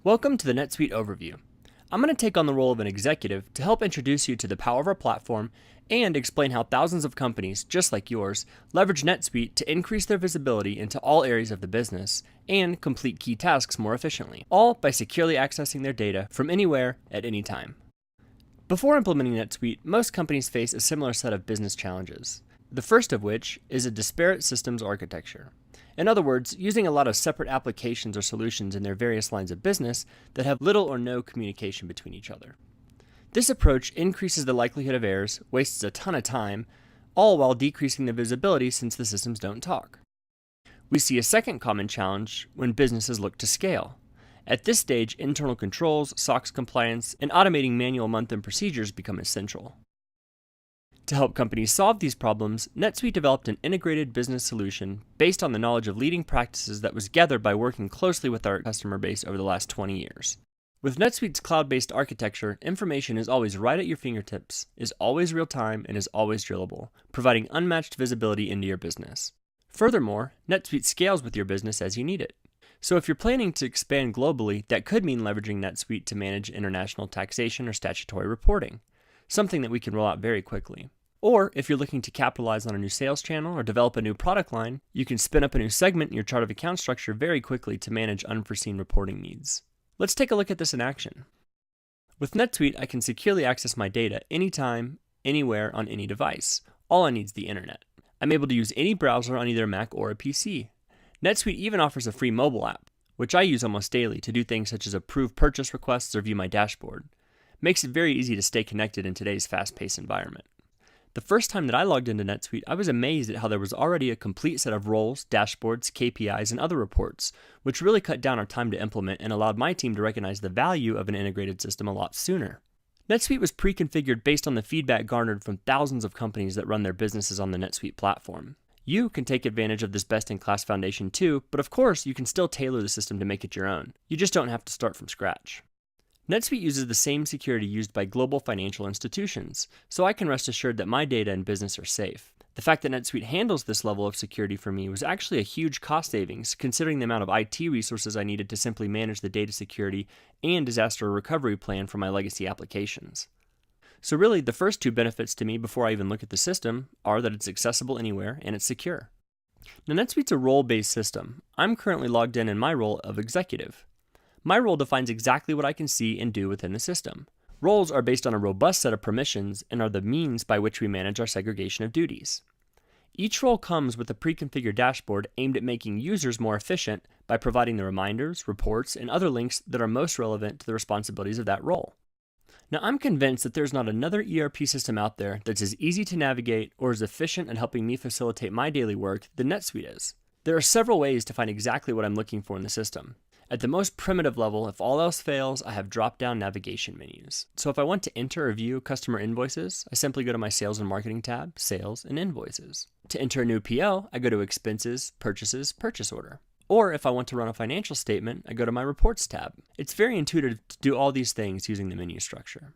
Welcome to the NetSuite overview. I'm going to take on the role of an executive to help introduce you to the power of our platform and explain how thousands of companies, just like yours, leverage NetSuite to increase their visibility into all areas of the business and complete key tasks more efficiently, all by securely accessing their data from anywhere at any time. Before implementing NetSuite, most companies face a similar set of business challenges. The first of which is a disparate systems architecture. In other words, using a lot of separate applications or solutions in their various lines of business that have little or no communication between each other. This approach increases the likelihood of errors, wastes a ton of time, all while decreasing the visibility since the systems don't talk. We see a second common challenge when businesses look to scale. At this stage, internal controls, SOX compliance, and automating manual month-end procedures become essential. To help companies solve these problems, NetSuite developed an integrated business solution based on the knowledge of leading practices that was gathered by working closely with our customer base over the last 20 years. With NetSuite's cloud-based architecture, information is always right at your fingertips, is always real-time, and is always drillable, providing unmatched visibility into your business. Furthermore, NetSuite scales with your business as you need it. So if you're planning to expand globally, that could mean leveraging NetSuite to manage international taxation or statutory reporting, something that we can roll out very quickly. Or if you're looking to capitalize on a new sales channel or develop a new product line, you can spin up a new segment in your chart of account structure very quickly to manage unforeseen reporting needs. Let's take a look at this in action. With NetSuite, I can securely access my data anytime, anywhere, on any device. All I need is the internet. I'm able to use any browser on either a Mac or a PC. NetSuite even offers a free mobile app, which I use almost daily to do things such as approve purchase requests or view my dashboard. Makes it very easy to stay connected in today's fast-paced environment. The first time that I logged into NetSuite, I was amazed at how there was already a complete set of roles, dashboards, KPIs, and other reports, which really cut down our time to implement and allowed my team to recognize the value of an integrated system a lot sooner. NetSuite was pre-configured based on the feedback garnered from thousands of companies that run their businesses on the NetSuite platform. You can take advantage of this best-in-class foundation too, but of course you can still tailor the system to make it your own. You just don't have to start from scratch. NetSuite uses the same security used by global financial institutions, so I can rest assured that my data and business are safe. The fact that NetSuite handles this level of security for me was actually a huge cost savings, considering the amount of IT resources I needed to simply manage the data security and disaster recovery plan for my legacy applications. So really, the first two benefits to me before I even look at the system are that it's accessible anywhere and it's secure. Now, NetSuite's a role-based system. I'm currently logged in my role of executive. My role defines exactly what I can see and do within the system. Roles are based on a robust set of permissions and are the means by which we manage our segregation of duties. Each role comes with a pre-configured dashboard aimed at making users more efficient by providing the reminders, reports, and other links that are most relevant to the responsibilities of that role. Now, I'm convinced that there's not another ERP system out there that's as easy to navigate or as efficient at helping me facilitate my daily work than NetSuite is. There are several ways to find exactly what I'm looking for in the system. At the most primitive level, if all else fails, I have drop-down navigation menus. So if I want to enter or view customer invoices, I simply go to my Sales and Marketing tab, Sales and Invoices. To enter a new PO, I go to Expenses, Purchases, Purchase Order. Or if I want to run a financial statement, I go to my Reports tab. It's very intuitive to do all these things using the menu structure.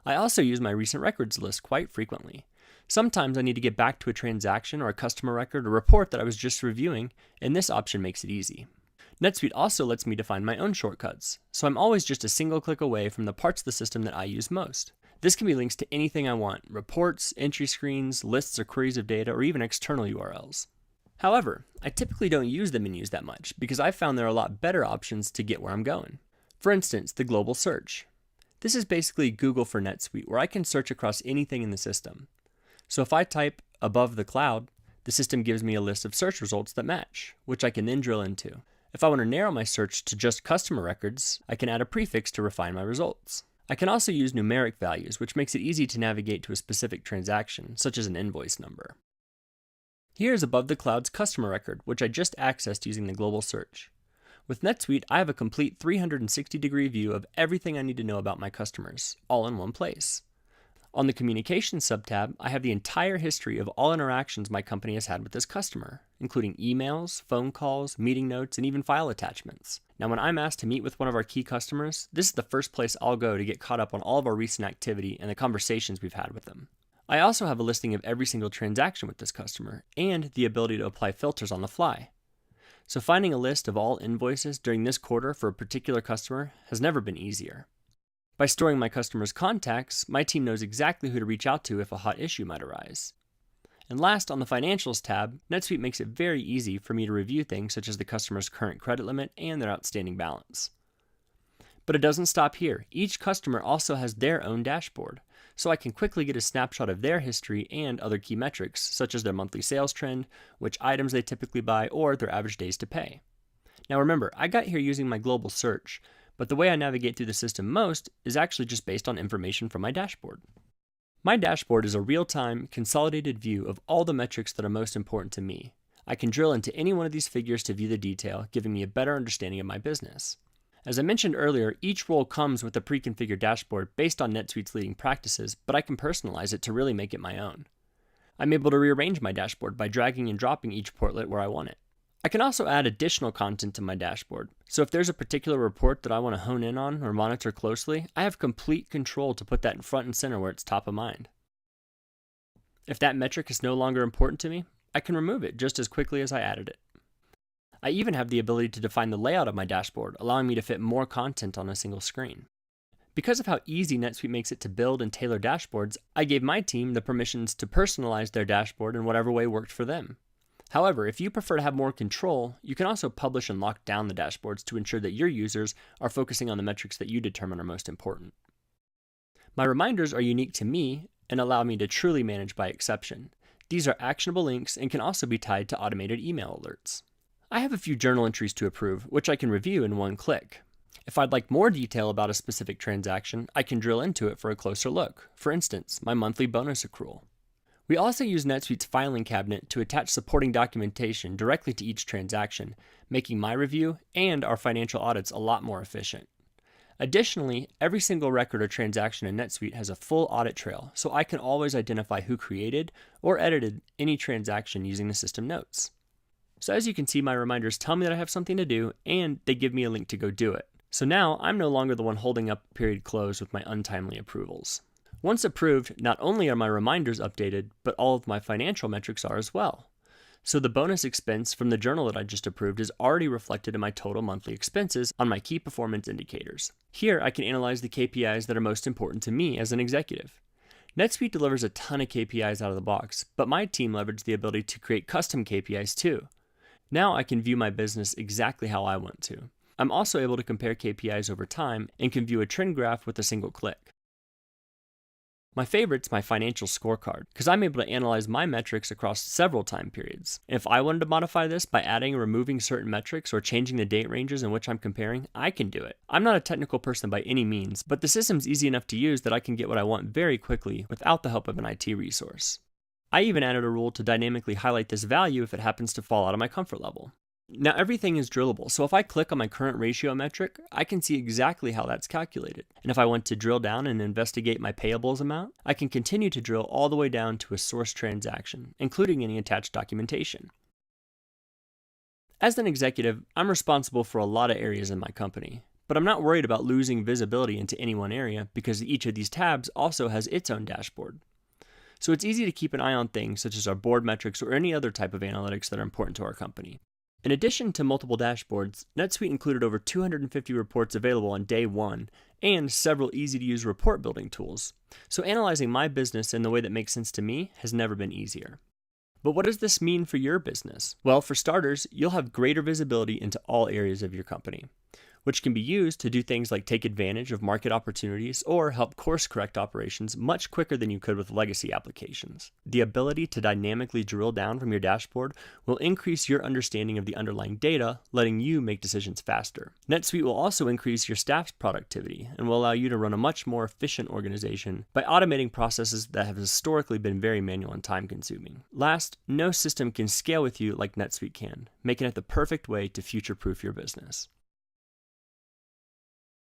I also use my recent records list quite frequently. Sometimes I need to get back to a transaction or a customer record or report that I was just reviewing, and this option makes it easy. NetSuite also lets me define my own shortcuts, so I'm always just a single click away from the parts of the system that I use most. This can be links to anything I want: reports, entry screens, lists or queries of data, or even external URLs. However, I typically don't use the menus that much because I've found there are a lot better options to get where I'm going. For instance, the global search. This is basically Google for NetSuite, where I can search across anything in the system. So if I type above the cloud, the system gives me a list of search results that match, which I can then drill into. If I want to narrow my search to just customer records, I can add a prefix to refine my results. I can also use numeric values, which makes it easy to navigate to a specific transaction, such as an invoice number. Here is above the cloud's customer record, which I just accessed using the global search. With NetSuite, I have a complete 360-degree view of everything I need to know about my customers, all in one place. On the Communications subtab, I have the entire history of all interactions my company has had with this customer, including emails, phone calls, meeting notes, and even file attachments. Now, when I'm asked to meet with one of our key customers, this is the first place I'll go to get caught up on all of our recent activity and the conversations we've had with them. I also have a listing of every single transaction with this customer and the ability to apply filters on the fly. So finding a list of all invoices during this quarter for a particular customer has never been easier. By storing my customers' contacts, my team knows exactly who to reach out to if a hot issue might arise. And last, on the Financials tab, NetSuite makes it very easy for me to review things such as the customer's current credit limit and their outstanding balance. But it doesn't stop here. Each customer also has their own dashboard, so I can quickly get a snapshot of their history and other key metrics, such as their monthly sales trend, which items they typically buy, or their average days to pay. Now remember, I got here using my global search, but the way I navigate through the system most is actually just based on information from my dashboard. My dashboard is a real-time, consolidated view of all the metrics that are most important to me. I can drill into any one of these figures to view the detail, giving me a better understanding of my business. As I mentioned earlier, each role comes with a pre-configured dashboard based on NetSuite's leading practices, but I can personalize it to really make it my own. I'm able to rearrange my dashboard by dragging and dropping each portlet where I want it. I can also add additional content to my dashboard, so if there's a particular report that I want to hone in on or monitor closely, I have complete control to put that in front and center where it's top of mind. If that metric is no longer important to me, I can remove it just as quickly as I added it. I even have the ability to define the layout of my dashboard, allowing me to fit more content on a single screen. Because of how easy NetSuite makes it to build and tailor dashboards, I gave my team the permissions to personalize their dashboard in whatever way worked for them. However, if you prefer to have more control, you can also publish and lock down the dashboards to ensure that your users are focusing on the metrics that you determine are most important. My reminders are unique to me and allow me to truly manage by exception. These are actionable links and can also be tied to automated email alerts. I have a few journal entries to approve, which I can review in one click. If I'd like more detail about a specific transaction, I can drill into it for a closer look. For instance, my monthly bonus accrual. We also use NetSuite's filing cabinet to attach supporting documentation directly to each transaction, making my review and our financial audits a lot more efficient. Additionally, every single record or transaction in NetSuite has a full audit trail, so I can always identify who created or edited any transaction using the system notes. So as you can see, my reminders tell me that I have something to do, and they give me a link to go do it. So now I'm no longer the one holding up period close with my untimely approvals. Once approved, not only are my reminders updated, but all of my financial metrics are as well. So the bonus expense from the journal that I just approved is already reflected in my total monthly expenses on my key performance indicators. Here I can analyze the KPIs that are most important to me as an executive. NetSuite delivers a ton of KPIs out of the box, but my team leveraged the ability to create custom KPIs too. Now I can view my business exactly how I want to. I'm also able to compare KPIs over time and can view a trend graph with a single click. My favorite's my financial scorecard, because I'm able to analyze my metrics across several time periods. If I wanted to modify this by adding or removing certain metrics or changing the date ranges in which I'm comparing, I can do it. I'm not a technical person by any means, but the system's easy enough to use that I can get what I want very quickly without the help of an IT resource. I even added a rule to dynamically highlight this value if it happens to fall out of my comfort level. Now everything is drillable, so if I click on my current ratio metric, I can see exactly how that's calculated. And if I want to drill down and investigate my payables amount, I can continue to drill all the way down to a source transaction, including any attached documentation. As an executive, I'm responsible for a lot of areas in my company, but I'm not worried about losing visibility into any one area because each of these tabs also has its own dashboard. So it's easy to keep an eye on things such as our board metrics or any other type of analytics that are important to our company. In addition to multiple dashboards, NetSuite included over 250 reports available on day one and several easy-to-use report building tools. So analyzing my business in the way that makes sense to me has never been easier. But what does this mean for your business? Well, for starters, you'll have greater visibility into all areas of your company, which can be used to do things like take advantage of market opportunities or help course correct operations much quicker than you could with legacy applications. The ability to dynamically drill down from your dashboard will increase your understanding of the underlying data, letting you make decisions faster. NetSuite will also increase your staff's productivity and will allow you to run a much more efficient organization by automating processes that have historically been very manual and time-consuming. Last, no system can scale with you like NetSuite can, making it the perfect way to future-proof your business.